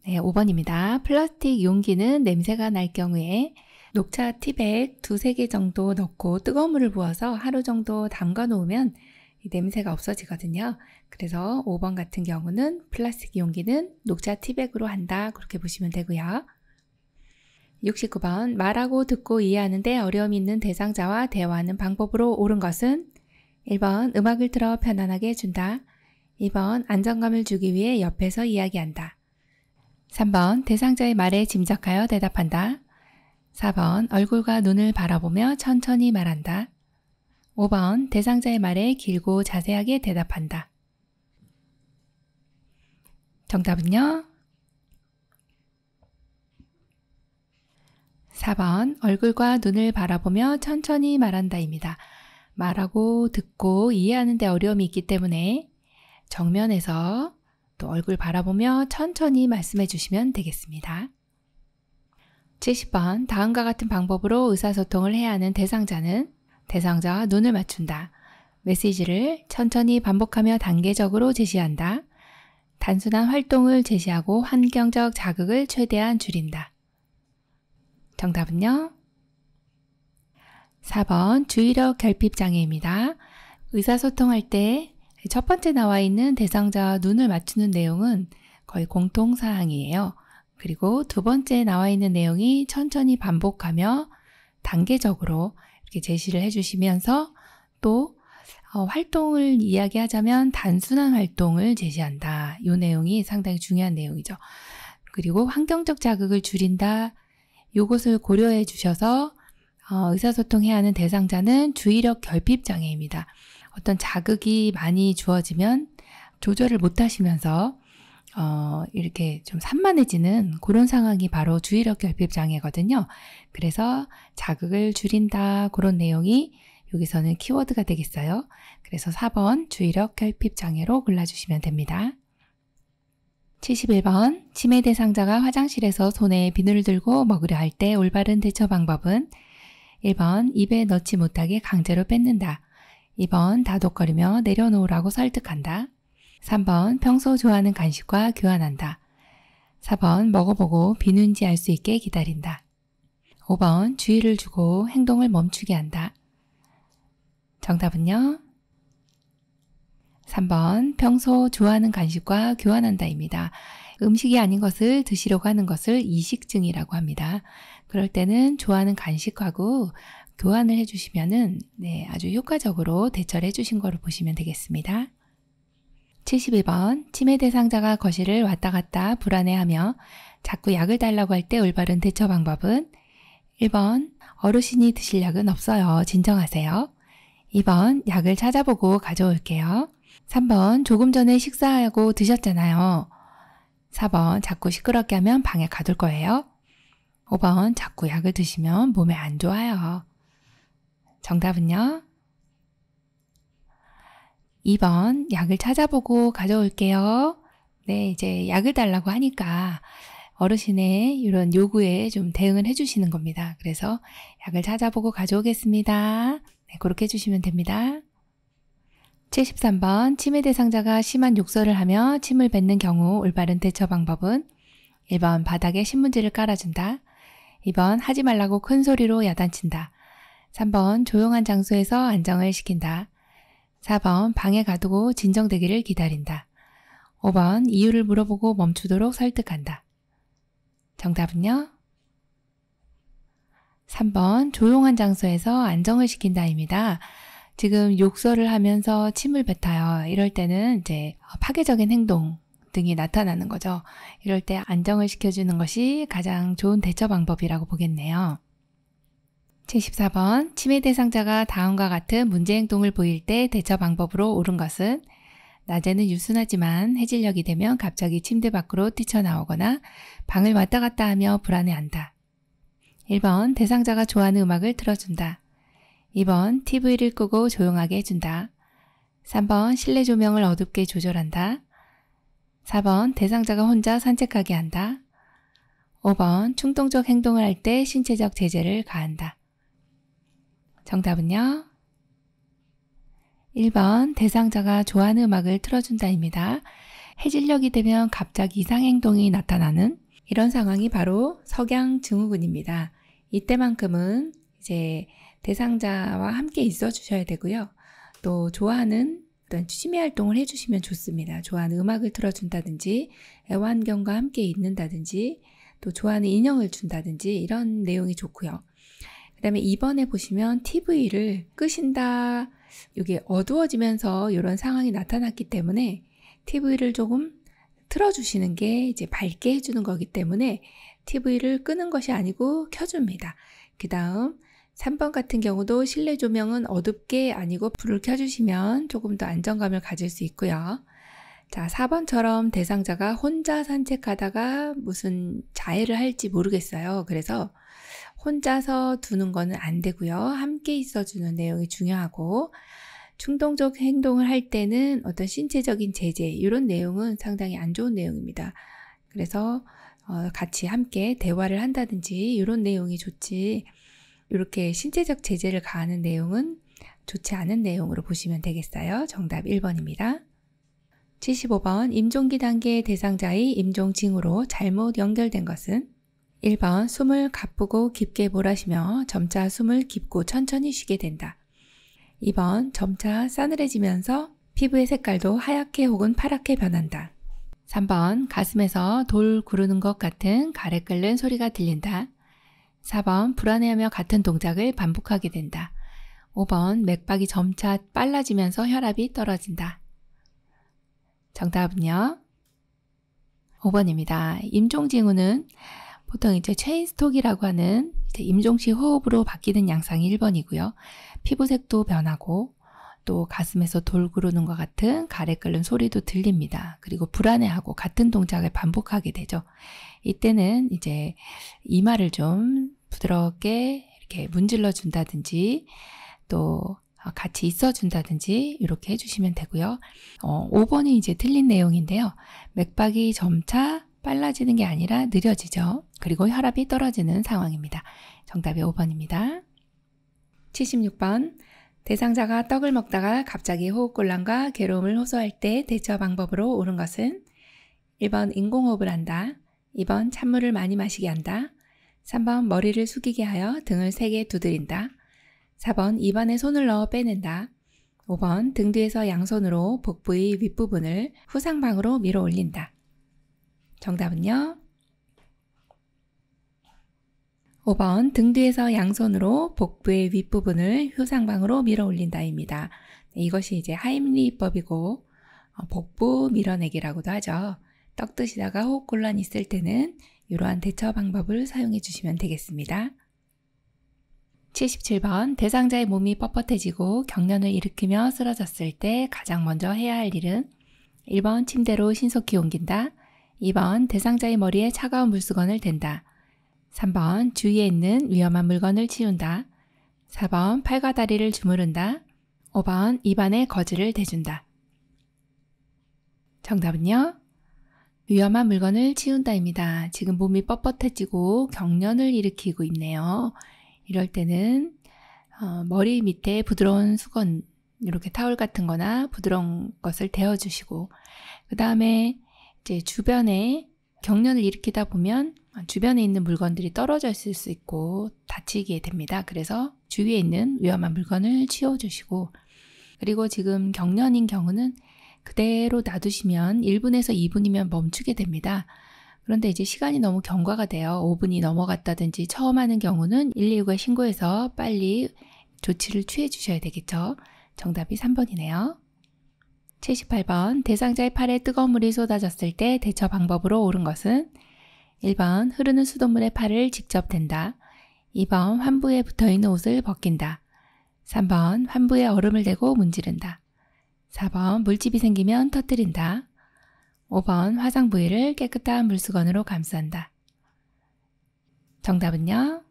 네, 5번입니다. 플라스틱 용기는 냄새가 날 경우에 녹차 티백 2-3개 정도 넣고 뜨거운 물을 부어서 하루 정도 담가 놓으면 냄새가 없어지거든요. 그래서 5번 같은 경우는 플라스틱 용기는 녹차 티백으로 한다. 그렇게 보시면 되고요. 69번, 말하고 듣고 이해하는데 어려움이 있는 대상자와 대화하는 방법으로 옳은 것은 1번, 음악을 틀어 편안하게 해준다. 2번, 안정감을 주기 위해 옆에서 이야기한다. 3번, 대상자의 말에 짐작하여 대답한다. 4번, 얼굴과 눈을 바라보며 천천히 말한다. 5번, 대상자의 말에 길고 자세하게 대답한다. 정답은요? 4번, 얼굴과 눈을 바라보며 천천히 말한다입니다. 말하고 듣고 이해하는 데 어려움이 있기 때문에 정면에서 또 얼굴 바라보며 천천히 말씀해 주시면 되겠습니다. 70번, 다음과 같은 방법으로 의사소통을 해야 하는 대상자는 대상자와 눈을 맞춘다. 메시지를 천천히 반복하며 단계적으로 제시한다. 단순한 활동을 제시하고 환경적 자극을 최대한 줄인다. 정답은요? 4번, 주의력 결핍 장애입니다. 의사소통할 때 첫 번째 나와 있는 대상자와 눈을 맞추는 내용은 거의 공통사항이에요. 그리고 두 번째 나와 있는 내용이 천천히 반복하며 단계적으로 이렇게 제시를 해주시면서 또 활동을 이야기하자면 단순한 활동을 제시한다. 이 내용이 상당히 중요한 내용이죠. 그리고 환경적 자극을 줄인다. 이것을 고려해 주셔서 의사소통해야 하는 대상자는 주의력 결핍 장애입니다. 어떤 자극이 많이 주어지면 조절을 못 하시면서 이렇게 좀 산만해지는 그런 상황이 바로 주의력 결핍 장애거든요. 그래서 자극을 줄인다, 그런 내용이 여기서는 키워드가 되겠어요. 그래서 4번 주의력 결핍 장애로 골라주시면 됩니다. 71번 치매 대상자가 화장실에서 손에 비누를 들고 먹으려 할 때 올바른 대처 방법은 1번 입에 넣지 못하게 강제로 뺏는다. 2번 다독거리며 내려놓으라고 설득한다. 3번 평소 좋아하는 간식과 교환한다. 4번 먹어보고 비누인지 알 수 있게 기다린다. 5번 주의를 주고 행동을 멈추게 한다. 정답은요? 3번 평소 좋아하는 간식과 교환한다입니다. 음식이 아닌 것을 드시려고 하는 것을 이식증이라고 합니다. 그럴 때는 좋아하는 간식하고 교환을 해주시면은 아주 효과적으로 대처를 해주신 거로 보시면 되겠습니다. 71번 치매 대상자가 거실을 왔다 갔다 불안해하며 자꾸 약을 달라고 할 때 올바른 대처 방법은 1번 어르신이 드실 약은 없어요. 진정하세요. 2번 약을 찾아보고 가져올게요. 3번 조금 전에 식사하고 드셨잖아요. 4번 자꾸 시끄럽게 하면 방에 가둘 거예요. 5번 자꾸 약을 드시면 몸에 안 좋아요. 정답은요? 2번 약을 찾아보고 가져올게요. 네, 이제 약을 달라고 하니까 어르신의 이런 요구에 좀 대응을 해주시는 겁니다. 그래서 약을 찾아보고 가져오겠습니다. 네, 그렇게 해주시면 됩니다. 73번 치매 대상자가 심한 욕설을 하며 침을 뱉는 경우 올바른 대처 방법은 1번 바닥에 신문지를 깔아준다. 2번 하지 말라고 큰 소리로 야단친다. 3번 조용한 장소에서 안정을 시킨다. 4번 방에 가두고 진정되기를 기다린다. 5번 이유를 물어보고 멈추도록 설득한다. 정답은요? 3번 조용한 장소에서 안정을 시킨다입니다. 지금 욕설을 하면서 침을 뱉어요. 이럴 때는 이제 파괴적인 행동 등이 나타나는 거죠. 이럴 때 안정을 시켜주는 것이 가장 좋은 대처 방법이라고 보겠네요. 74번 치매 대상자가 다음과 같은 문제 행동을 보일 때 대처 방법으로 옳은 것은 낮에는 유순하지만 해질녘이 되면 갑자기 침대 밖으로 뛰쳐나오거나 방을 왔다 갔다 하며 불안해한다. 1번 대상자가 좋아하는 음악을 틀어준다. 2번 TV를 끄고 조용하게 해준다. 3번 실내 조명을 어둡게 조절한다. 4번 대상자가 혼자 산책하게 한다. 5번 충동적 행동을 할 때 신체적 제재를 가한다. 정답은요? 1번 대상자가 좋아하는 음악을 틀어준다입니다. 해질녘이 되면 갑자기 이상행동이 나타나는 이런 상황이 바로 석양 증후군입니다. 이때만큼은 이제 대상자와 함께 있어 주셔야 되고요. 또 좋아하는 어떤 취미 활동을 해주시면 좋습니다. 좋아하는 음악을 틀어준다든지 애완견과 함께 있는다든지 또 좋아하는 인형을 준다든지 이런 내용이 좋고요. 그 다음에 2번에 보시면 TV를 끄신다. 이게 어두워지면서 이런 상황이 나타났기 때문에 TV를 조금 틀어주시는 게 이제 밝게 해주는 거기 때문에 TV를 끄는 것이 아니고 켜줍니다. 그 다음 3번 같은 경우도 실내 조명은 어둡게 아니고 불을 켜주시면 조금 더 안정감을 가질 수 있고요. 자, 4번처럼 대상자가 혼자 산책하다가 무슨 자해를 할지 모르겠어요. 그래서 혼자서 두는 거는 안 되고요. 함께 있어주는 내용이 중요하고 충동적 행동을 할 때는 어떤 신체적인 제재 이런 내용은 상당히 안 좋은 내용입니다. 그래서 같이 함께 대화를 한다든지 이런 내용이 좋지 이렇게 신체적 제재를 가하는 내용은 좋지 않은 내용으로 보시면 되겠어요. 정답 1번입니다. 75번 임종기 단계 대상자의 임종징후로 잘못 연결된 것은 1번 숨을 가쁘고 깊게 몰아쉬며 점차 숨을 깊고 천천히 쉬게 된다. 2번 점차 싸늘해지면서 피부의 색깔도 하얗게 혹은 파랗게 변한다. 3번 가슴에서 돌 구르는 것 같은 가래 끓는 소리가 들린다. 4번 불안해하며 같은 동작을 반복하게 된다. 5번 맥박이 점차 빨라지면서 혈압이 떨어진다. 정답은요? 5번입니다. 임종징후는 보통 이제 체인스톡이라고 하는 이제 임종시 호흡으로 바뀌는 양상이 1번이고요. 피부색도 변하고 또 가슴에서 돌 구르는 것 같은 가래 끓는 소리도 들립니다. 그리고 불안해하고 같은 동작을 반복하게 되죠. 이때는 이제 이마를 좀 부드럽게 이렇게 문질러 준다든지 또 같이 있어 준다든지 이렇게 해주시면 되고요. 5번이 이제 틀린 내용인데요. 맥박이 점차 빨라지는 게 아니라 느려지죠. 그리고 혈압이 떨어지는 상황입니다. 정답이 5번입니다. 76번. 대상자가 떡을 먹다가 갑자기 호흡곤란과 괴로움을 호소할 때 대처 방법으로 옳은 것은 1번 인공호흡을 한다. 2번 찬물을 많이 마시게 한다. 3번 머리를 숙이게 하여 등을 세게 두드린다. 4번 입안에 손을 넣어 빼낸다. 5번 등 뒤에서 양손으로 복부의 윗부분을 후상방으로 밀어 올린다. 정답은요? 5번 등 뒤에서 양손으로 복부의 윗부분을 후상방으로 밀어 올린다입니다. 이것이 이제 하임리히법이고 복부 밀어내기라고도 하죠. 떡 드시다가 호흡곤란 있을 때는 이러한 대처 방법을 사용해 주시면 되겠습니다. 77번. 대상자의 몸이 뻣뻣해지고 경련을 일으키며 쓰러졌을 때 가장 먼저 해야 할 일은 1번 침대로 신속히 옮긴다. 2번 대상자의 머리에 차가운 물수건을 댄다. 3번 주위에 있는 위험한 물건을 치운다. 4번 팔과 다리를 주무른다. 5번 입안에 거즈를 대준다. 정답은요? 위험한 물건을 치운다입니다. 지금 몸이 뻣뻣해지고 경련을 일으키고 있네요. 이럴 때는 머리 밑에 부드러운 수건, 이렇게 타올 같은 거나 부드러운 것을 대어주시고 그 다음에 이제 주변에 경련을 일으키다 보면 주변에 있는 물건들이 떨어져 있을 수 있고 다치게 됩니다. 그래서 주위에 있는 위험한 물건을 치워주시고 그리고 지금 경련인 경우는 그대로 놔두시면 1분에서 2분이면 멈추게 됩니다. 그런데 이제 시간이 너무 경과가 돼요. 5분이 넘어갔다든지 처음 하는 경우는 119에 신고해서 빨리 조치를 취해 주셔야 되겠죠. 정답이 3번이네요. 78번. 대상자의 팔에 뜨거운 물이 쏟아졌을 때 대처 방법으로 옳은 것은 1번 흐르는 수돗물에 팔을 직접 댄다. 2번 환부에 붙어있는 옷을 벗긴다. 3번 환부에 얼음을 대고 문지른다. 4번 물집이 생기면 터뜨린다. 5번 화상 부위를 깨끗한 물수건으로 감싼다. 정답은요?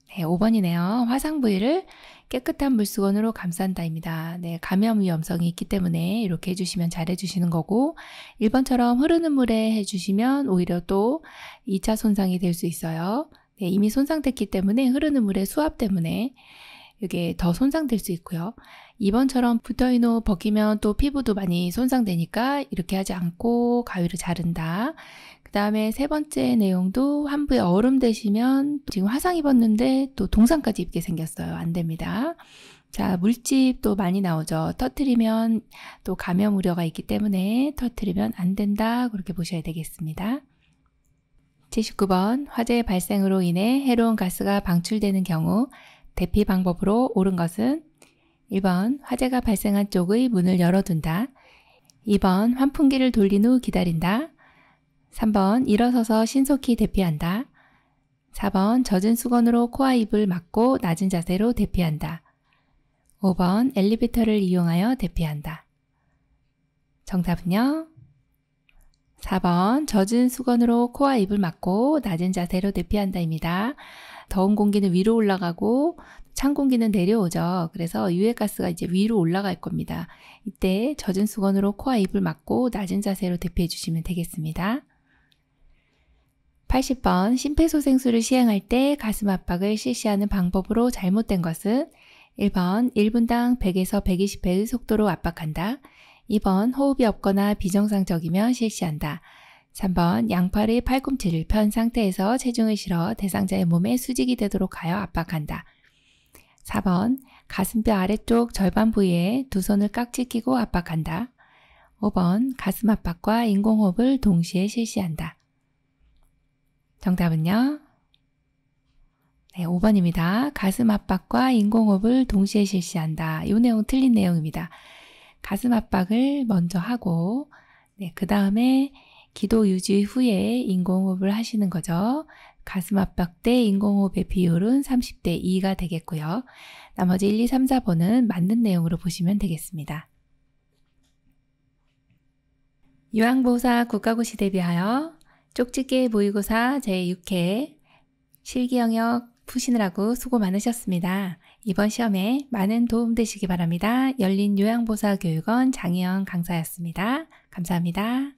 네, 5번이네요. 화상 부위를 깨끗한 물수건으로 감싼다입니다. 네, 감염 위험성이 있기 때문에 이렇게 해주시면 잘 해주시는 거고 1번처럼 흐르는 물에 해주시면 오히려 또 2차 손상이 될 수 있어요. 네, 이미 손상됐기 때문에 흐르는 물의 수압 때문에 이게 더 손상될 수 있고요. 2번처럼 붙어있는 옷 벗기면 또 피부도 많이 손상되니까 이렇게 하지 않고 가위로 자른다. 그 다음에 세 번째 내용도 환부에 얼음 대시면 지금 화상 입었는데 또 동상까지 입게 생겼어요. 안 됩니다. 자, 물집도 많이 나오죠. 터트리면 또 감염 우려가 있기 때문에 터트리면 안 된다. 그렇게 보셔야 되겠습니다. 79번. 화재 발생으로 인해 해로운 가스가 방출되는 경우 대피 방법으로 옳은 것은 1번 화재가 발생한 쪽의 문을 열어둔다. 2번 환풍기를 돌린 후 기다린다. 3번 일어서서 신속히 대피한다. 4번 젖은 수건으로 코와 입을 막고 낮은 자세로 대피한다. 5번 엘리베이터를 이용하여 대피한다. 정답은요? 4번 젖은 수건으로 코와 입을 막고 낮은 자세로 대피한다입니다. 더운 공기는 위로 올라가고 찬 공기는 내려오죠. 그래서 유해가스가 이제 위로 올라갈 겁니다. 이때 젖은 수건으로 코와 입을 막고 낮은 자세로 대피해 주시면 되겠습니다. 80번. 심폐소생술을 시행할 때 가슴 압박을 실시하는 방법으로 잘못된 것은 1번 1분당 100에서 120회의 속도로 압박한다. 2번 호흡이 없거나 비정상적이면 실시한다. 3번 양팔의 팔꿈치를 편 상태에서 체중을 실어 대상자의 몸에 수직이 되도록 하여 압박한다. 4번 가슴뼈 아래쪽 절반 부위에 두 손을 깍지 끼고 압박한다. 5번 가슴 압박과 인공호흡을 동시에 실시한다. 정답은요? 네, 5번입니다. 가슴 압박과 인공호흡을 동시에 실시한다. 이 내용 틀린 내용입니다. 가슴 압박을 먼저 하고 그 다음에 기도 유지 후에 인공호흡을 하시는 거죠. 가슴 압박 때 인공호흡의 비율은 30대 2가 되겠고요. 나머지 1, 2, 3, 4번은 맞는 내용으로 보시면 되겠습니다. 유황보호사 국가고시 대비하여 쪽집게 모의고사 제6회 실기 영역 푸시느라고 수고 많으셨습니다. 이번 시험에 많은 도움 되시기 바랍니다. 열린 요양보호사 교육원 장희영 강사였습니다. 감사합니다.